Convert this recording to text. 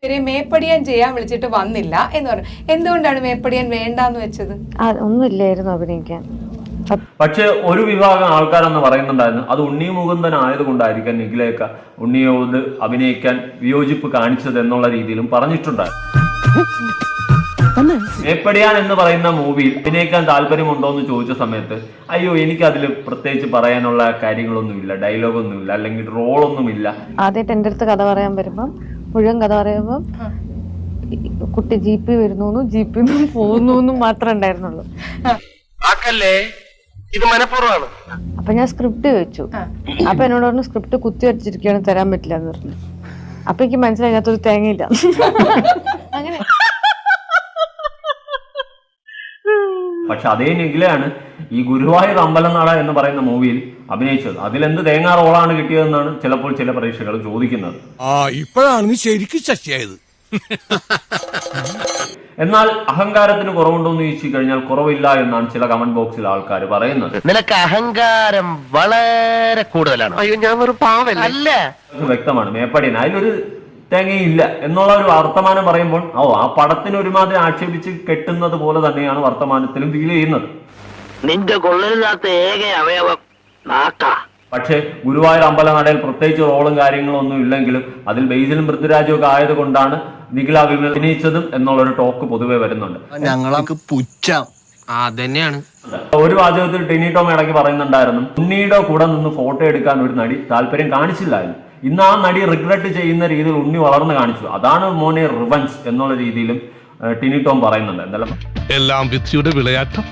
മേപ്പടിയാൻ ചെയ്യാൻ വിളിച്ചിട്ട് വന്നില്ല എന്ന് പറഞ്ഞു. എന്തുകൊണ്ടാണ് മേപ്പടിയാൻ വേണ്ടാന്ന് വെച്ചത്? ഒന്നുമില്ലായിരുന്നു അഭിനയിക്കാൻ. പക്ഷെ ഒരു വിഭാഗം ആൾക്കാരെന്ന് പറയുന്നുണ്ടായിരുന്നു അത് ഉണ്ണി മുകുന്ദൻ ആയതുകൊണ്ടായിരിക്കാം നിഖിലയൊക്കെ ഉണ്ണിയോട് അഭിനയിക്കാൻ വിയോജിപ്പ് കാണിച്ചത് എന്നുള്ള രീതിയിലും പറഞ്ഞിട്ടുണ്ടായിരുന്നു. മേപ്പടിയാൻ എന്ന് പറയുന്ന മൂവിയിൽ അഭിനയിക്കാൻ താല്പര്യമുണ്ടോ എന്ന് ചോദിച്ച സമയത്ത് അയ്യോ എനിക്ക് അതിൽ പ്രത്യേകിച്ച് പറയാനുള്ള കാര്യങ്ങളൊന്നുമില്ല, ഡയലോഗൊന്നുമില്ല, അല്ലെങ്കിൽ റോളൊന്നുമില്ല. ആദ്യമായിട്ട് എൻ്റെ അടുത്ത് കഥ പറയാൻ വരുമ്പം മുഴുവൻ കഥ പറയുമ്പം കുട്ടി ജീപ്പി വരുന്നു, ജീപ്പിൽ നിന്നും പോകുന്നു മാത്രമേ ഉണ്ടായിരുന്നുള്ളൂ. അപ്പൊ ഞാൻ സ്ക്രിപ്റ്റ് വെച്ചു. അപ്പൊ എന്നോട് പറഞ്ഞു സ്ക്രിപ്റ്റ് കുത്തി വരച്ചിരിക്കുകയാണ്, തരാൻ പറ്റില്ല എന്ന് പറഞ്ഞു. അപ്പൊ എനിക്ക് മനസ്സിലായി അതിനകത്തൊരു തേങ്ങയില്ല. അങ്ങനെ പക്ഷെ അതേ നിഖിലയാണ് ഈ ഗുരുവായൂർ അമ്പലനട എന്ന് പറയുന്ന മൂവിയിൽ അഭിനയിച്ചത്. അതിലെന്ത് തേങ്ങാ റോളാണ് കിട്ടിയതെന്നാണ് ചിലപ്പോൾ ചില പ്രേക്ഷകർ ചോദിക്കുന്നത്. ഇപ്പോഴാണ് ശരിക്കും ശശിയായത്. എന്നാൽ അഹങ്കാരത്തിന് കുറവുണ്ടോ എന്ന് ചോദിച്ചു കഴിഞ്ഞാൽ കുറവില്ല എന്നാണ് ചില കമന്റ് ബോക്സിൽ ആൾക്കാർ പറയുന്നത്. നിനക്ക് അഹങ്കാരം വളരെ കൂടുതലാണ്. അയ്യോ ഞാൻ ഒരു പാവല്ല. വ്യക്തമാണ് മേപ്പടിയൻ അതിലൊരു തേങ്ങയില്ല എന്നുള്ള ഒരു വർത്തമാനം പറയുമ്പോൾ ആ പടത്തിന് ഒരുമാതിരി ആക്ഷേപിച്ച് കെട്ടുന്നത് പോലെ തന്നെയാണ് വർത്തമാനത്തിലും ഫീൽ ചെയ്യുന്നത്. നിന്റെ കൊള്ളരുതാത്ത ഏക അവയവം നാക്കാ. പക്ഷേ ഗുരുവായൂർ അമ്പലനടയിൽ പ്രത്യേകിച്ച് റോളും കാര്യങ്ങളും ഒന്നും ഇല്ലെങ്കിലും അതിൽ ബേസിലും പൃഥ്വിരാജും ഒക്കെ ആയതുകൊണ്ടാണ് നിഖില അഭിനയിച്ചതും എന്നുള്ളൊരു ടോക്ക് പൊതുവെ വരുന്നുണ്ട്. ഞങ്ങൾക്ക് പുച്ഛം അതന്നെയാണ്. ഒരു വാചകത്തിൽ ടിനി ടോം ഇടയ്ക്ക് പറയുന്നുണ്ടായിരുന്നു ഉണ്ണിയുടെ കൂടെ നിന്ന് ഫോട്ടോ എടുക്കാൻ ഒരു നടി താല്പര്യം കാണിച്ചില്ലായിരുന്നു. ഇന്ന് ആ നടി റിഗ്രറ്റ് ചെയ്യുന്ന രീതിയിൽ ഉണ്ണി വളർന്നു കാണിച്ചു. അതാണ് മോനെ റിവഞ്ച് എന്നുള്ള രീതിയിലും ടിനി ടോം പറയുന്നുണ്ട്. എന്തായാലും എല്ലാം വിധിയുടെ വിളയാട്ടം.